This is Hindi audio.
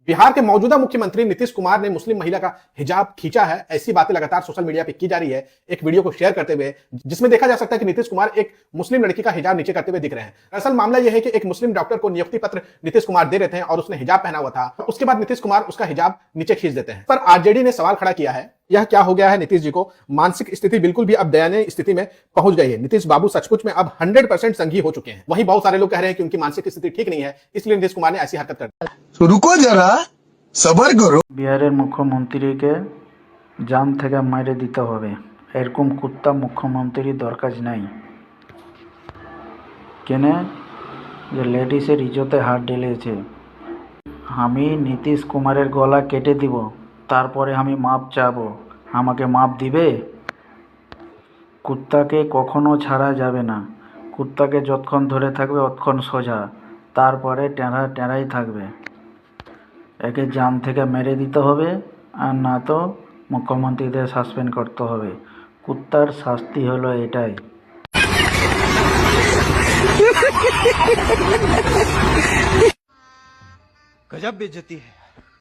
बिहार के मौजूदा मुख्यमंत्री नीतीश कुमार ने मुस्लिम महिला का हिजाब खींचा है, ऐसी बातें लगातार सोशल मीडिया पे की जा रही है। एक वीडियो को शेयर करते हुए जिसमें देखा जा सकता है कि नीतीश कुमार एक मुस्लिम लड़की का हिजाब नीचे करते हुए दिख रहे हैं। दरअसल मामला यह है कि एक मुस्लिम डॉक्टर को नियुक्ति पत्र नीतीश कुमार दे रहे थे और उसने हिजाब पहना हुआ था। उसके बाद नीतीश कुमार उसका हिजाब नीचे खींच देते हैं। पर आरजेडी ने सवाल खड़ा किया है, यह क्या हो गया है नीतीश जी को? मानसिक स्थिति बिल्कुल भी अब दयनीय स्थिति में पहुंच गई है। नीतीश बाबू सचमुच में अब 100% संघी हो चुके हैं। वहीं बहुत सारे लोग कह रहे हैं कि उनकी मानसिक स्थिति ठीक नहीं है, इसलिए नीतीश कुमार ने ऐसी हरकत कर दी। तो रुको जरा, सबर करो। बिहारेर मुख्यमंत्रीके जान থেকে মাইরে দিতে হবে, এরকম কুত্তা মুখ্যমন্ত্রী দরকার নাই। কেনে যে লেডিসের ইজ্জতে হাত ঢেলেছে। আমি নীতিশ কুমারের গলা কেটে দিব, তারপরে আমি মাপ চাবো। আমাকে মাপ দিবে? কুত্তাকে কখনো ছাড়া যাবে না। কুত্তাকে যতক্ষণ ধরে থাকবে ততক্ষণ সোজা, তারপরে টেঁড়া টেঁড়াই থাকবে। একে জান থেকে মেরে দিতে হবে, আর না তো মুখ্যমন্ত্রীদের সাসপেন্ড করতে হবে। কুত্তার শাস্তি হলো এটাই। गजब बेइज्जती है।